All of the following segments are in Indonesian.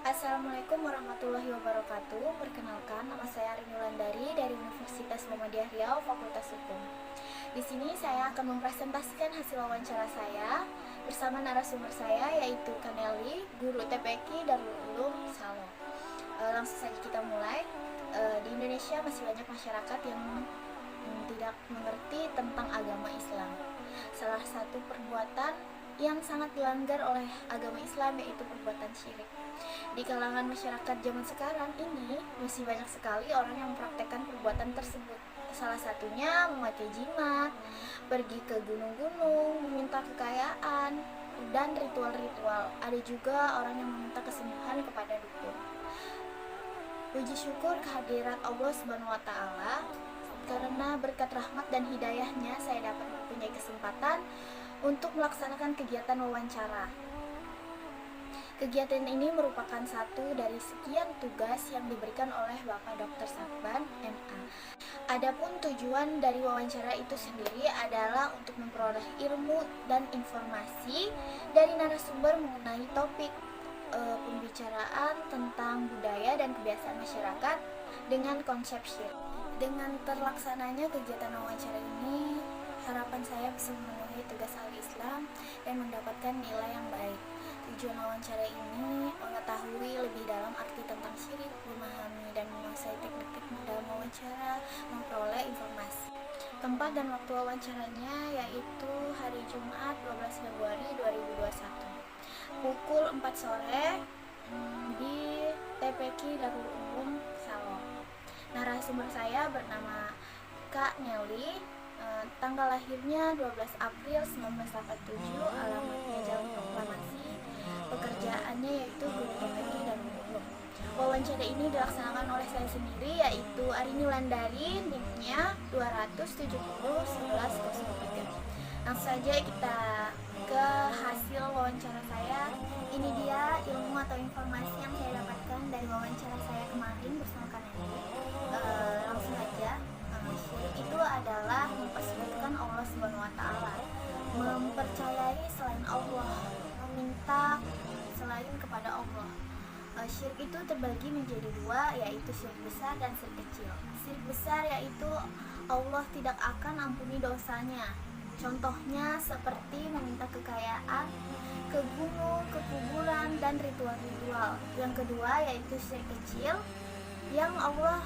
Assalamualaikum warahmatullahi wabarakatuh. Perkenalkan, nama saya Arini Wulandari dari Universitas Muhammadiyah Riau, Fakultas Hukum. Di sini saya akan mempresentasikan hasil wawancara saya bersama narasumber saya, yaitu Kaneli, guru TPQ Darul Ulum Salo. Langsung saja kita mulai. Di Indonesia masih banyak masyarakat yang tidak mengerti tentang agama Islam. Salah satu perbuatan yang sangat dilanggar oleh agama Islam yaitu perbuatan syirik. Di kalangan masyarakat zaman sekarang ini masih banyak sekali orang yang mempraktekkan perbuatan tersebut. Salah satunya memakai jimat, pergi ke gunung-gunung, meminta kekayaan, dan ritual-ritual. Ada juga orang yang meminta kesembuhan kepada dukun. Puji syukur kehadirat Allah Subhanahu wa Ta'ala, karena berkat rahmat dan hidayahnya saya dapat mempunyai kesempatan untuk melaksanakan kegiatan wawancara. Kegiatan ini merupakan satu dari sekian tugas yang diberikan oleh Bapak Dr. Sakban, MA. Adapun tujuan dari wawancara itu sendiri adalah untuk memperoleh ilmu dan informasi dari narasumber mengenai topik pembicaraan tentang budaya dan kebiasaan masyarakat dengan konsep syirik. Dengan terlaksananya kegiatan wawancara ini, harapan saya bisa memenuhi tugas ahli Islam dan mendapatkan nilai yang baik. Tujuan wawancara ini mengetahui lebih dalam arti tentang syirik, memahami dan menguasai teknik-teknik dalam wawancara, memperoleh informasi. Tempat dan waktu wawancaranya yaitu hari Jumat 12 Februari 2021 pukul 4 sore di TPQ Darul Ulum Salo. Narasumber saya bernama Kak Nelly, tanggal lahirnya 12 April 1987, alamatnya Jalan Proklamasi, pekerjaannya yaitu guru TPQ dan Ulum. Wawancara ini dilaksanakan oleh saya sendiri, yaitu Arini Wulandari, NIM-nya 2701103. Langsung saja kita ke hasil wawancara saya. Ini dia ilmu atau informasi yang saya dapatkan dari wawancara saya kemarin bersama Kak Nelly. Langsung saja. Syirik itu adalah mempersekutukan Allah Subhanahu wa Ta'ala, mempercayai selain Allah, meminta selain kepada Allah. Syirik itu terbagi menjadi dua, yaitu syirik besar dan syirik kecil. Syirik besar yaitu Allah tidak akan ampuni dosanya. Contohnya seperti meminta kekayaan, ke gunung, ke kuburan, dan ritual-ritual. Yang kedua yaitu syirik kecil, yang Allah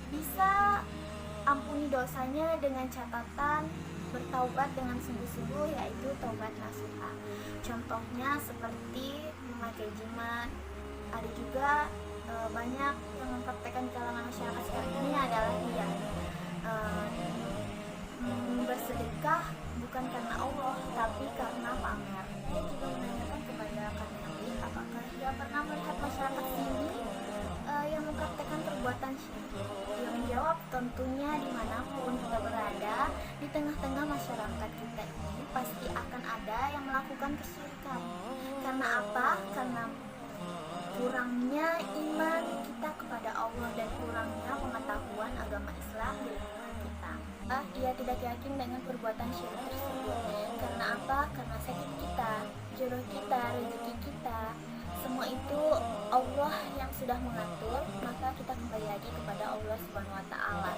bisa ampuni dosanya dengan catatan bertaubat dengan sungguh-sungguh, yaitu taubat nasuha. Contohnya seperti memakai jimat. Ada juga banyak yang mempraktekkan di kalangan masyarakat sekarang ini adalah dia bersedekah bukan karena Allah tapi karena pamer. Dia juga menanyakan kepada Kak Nelly apakah dia pernah melihat masyarakat sini yang mempraktekkan perbuatan syirik. Dia menjawab, tentunya dimanapun kita berada, di tengah-tengah masyarakat kita ini pasti akan ada yang melakukan kesyirikan. Karena apa? Karena kurangnya iman kita kepada Allah dan kurangnya pengetahuan agama Islam di lingkungan kita. Ia tidak yakin dengan perbuatan syirik tersebut. Karena apa? Karena sakit kita, jodoh kita, rezeki kita, semua itu Allah yang sudah mengatur, maka kita kembali lagi kepada Allah Subhanahu wa Ta'ala.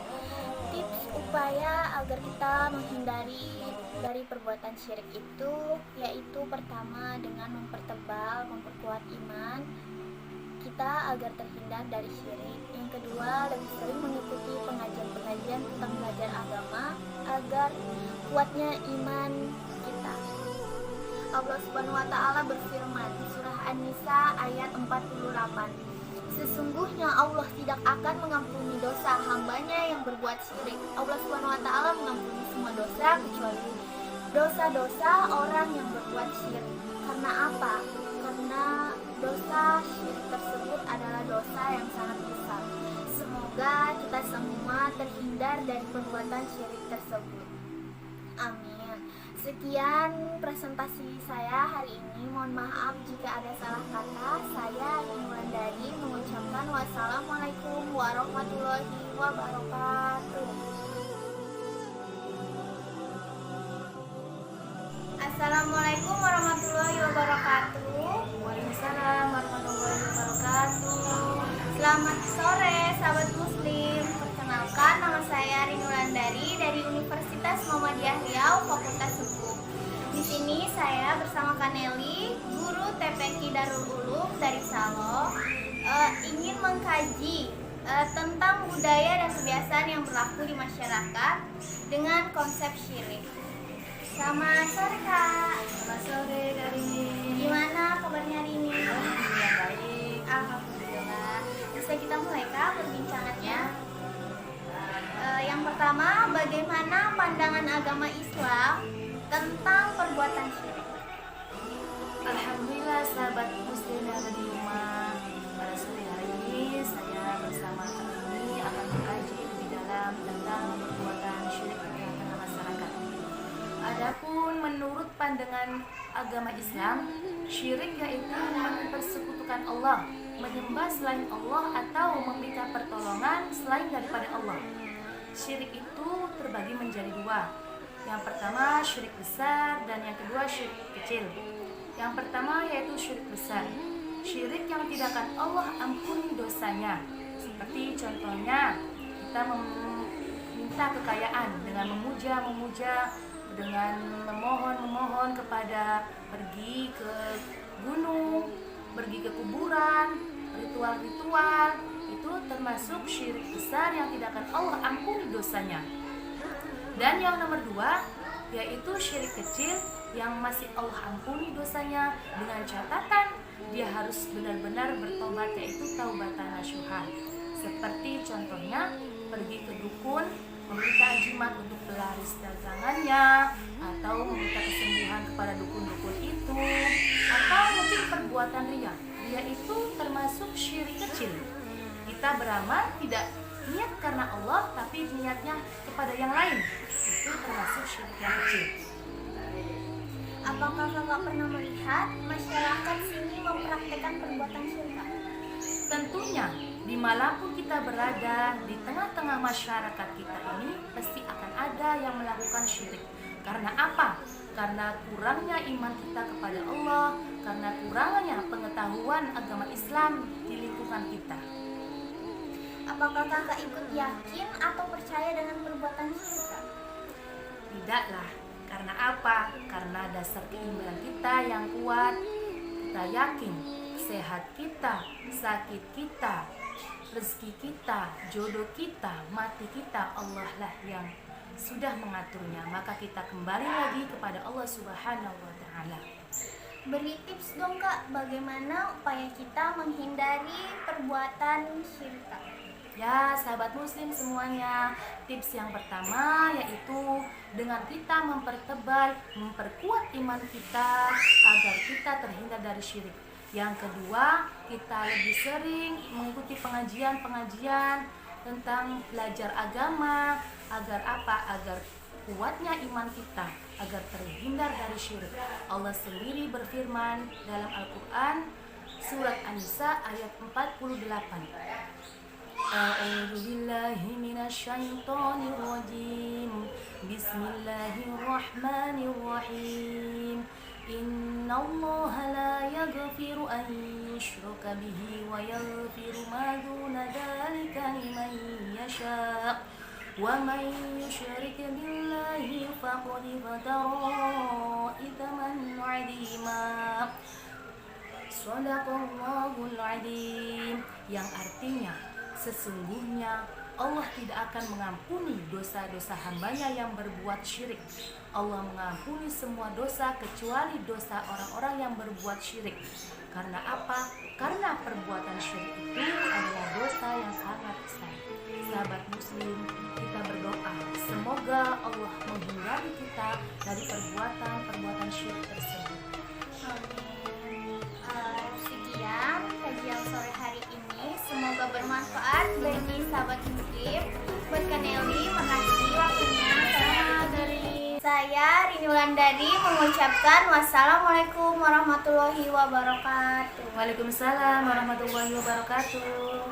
Tips upaya agar kita menghindari dari perbuatan syirik itu yaitu pertama dengan memperkuat iman kita agar terhindar dari syirik. Yang kedua, lebih sering mengikuti pengajian-pengajian tentang belajar agama agar kuatnya iman kita. Allah Subhanahu wa Ta'ala berfirman di surah An-Nisa ayat 48, sesungguhnya Allah tidak akan mengampuni dosa hambanya yang berbuat syirik. Allah Subhanahu wa Ta'ala mengampuni semua dosa kecuali dosa-dosa orang yang berbuat syirik. Karena apa? Karena dosa syirik tersebut adalah dosa yang sangat besar. Semoga kita semua terhindar dari perbuatan syirik tersebut. Amin. Sekian presentasi saya hari ini. Mohon maaf jika ada salah kata. Saya Arini Wulandari mengucapkan wassalamualaikum warahmatullahi wabarakatuh. Assalamualaikum warahmatullahi wabarakatuh. Waalaikumsalam warahmatullahi wabarakatuh. Selamat sore sahabat muslim. Perkenalkan, nama saya Rini Wulandari dari Universitas Muhammadiyah Riau, Fakultas Hukum. Di sini saya bersama Kaneli, guru TPQ Darul Ulum dari Salo, ingin mengkaji tentang budaya dan kebiasaan yang berlaku di masyarakat dengan konsep syirik. Selamat sore Kak. Selamat sore dari Gimana kabarnya hari ini? Alhamdulillah baik. Alhamdulillah. Bisa kita mulai Kak perbincangannya? Yang pertama, bagaimana pandangan agama Islam tentang perbuatan syirik? Alhamdulillah sahabat muslim yang ada di rumah. Pada sore hari ini saya bersama kami akan mengkaji lebih dalam tentang perbuatan syirik di tengah masyarakat. Adapun menurut pandangan agama Islam, syirik yaitu mempersekutukan Allah, menyembah selain Allah atau meminta pertolongan selain daripada Allah. Syirik itu terbagi menjadi dua. Yang pertama syirik besar dan yang kedua syirik kecil. Yang pertama yaitu syirik besar, syirik yang tidak akan Allah ampuni dosanya. Seperti contohnya kita meminta kekayaan dengan memuja, dengan memohon kepada pergi ke gunung, pergi ke kuburan, ritual-ritual, itu termasuk syirik besar yang tidak akan Allah ampuni dosanya. Dan yang nomor dua yaitu syirik kecil yang masih Allah ampuni dosanya dengan catatan dia harus benar-benar bertobat, yaitu taubatan nasuha. Seperti contohnya pergi ke dukun, meminta jimat untuk pelaris dagangannya, atau meminta kesembuhan kepada dukun-dukun itu, atau mungkin perbuatan ria. Ria itu termasuk syirik kecil. Kita beramal tidak niat karena Allah, tapi niatnya kepada yang lain. Itu termasuk syirik yang kecil. Apakah kakak pernah melihat masyarakat sini mempraktekkan perbuatan syirik? Tentunya, dimanapun kita berada, di tengah-tengah masyarakat kita ini pasti akan ada yang melakukan syirik. Karena apa? Karena kurangnya iman kita kepada Allah, karena kurangnya pengetahuan agama Islam di lingkungan kita. Apakah kakak ikut yakin atau percaya dengan perbuatan syirik? Tidaklah. Karena apa? Karena dasar keimanan kita yang kuat. Kita yakin sehat kita, sakit kita, rezeki kita, jodoh kita, mati kita, Allah lah yang sudah mengaturnya. Maka kita kembali lagi kepada Allah Subhanahu wa Ta'ala. Beri tips dong Kak, bagaimana upaya kita menghindari perbuatan syirik? Ya, sahabat muslim semuanya, tips yang pertama yaitu dengan kita memperkuat iman kita agar kita terhindar dari syirik. Yang kedua, kita lebih sering mengikuti pengajian tentang belajar agama. Agar apa? Agar kuatnya iman kita, agar terhindar dari syirik. Allah sendiri berfirman dalam Al-Quran, surat An-Nisa ayat 48. A'udzu billahi minasyaitonir rajim. Bismillahirrahmanirrahim. Innallaha la yaghfiru an yushraka bihi wa yaghfiru ma duna dzalika liman yasha'. Wa man yusyrik billahi faqad iftara itsman 'azima. Shadaqallahul 'adzim, yang artinya sesungguhnya Allah tidak akan mengampuni dosa-dosa hambanya yang berbuat syirik. Allah mengampuni semua dosa kecuali dosa orang-orang yang berbuat syirik. Karena apa? Karena perbuatan syirik itu adalah dosa yang sangat besar. Sahabat muslim, kita berdoa semoga Allah menghindari kita dari perbuatan syirik tersebut. Sekian kajian sore hari ini, semoga bermanfaat bagi sahabat muslim. Buat Kaneli, makasih waktunya. Saya Rini Wulandari mengucapkan wassalamualaikum warahmatullahi wabarakatuh. Waalaikumsalam warahmatullahi wabarakatuh.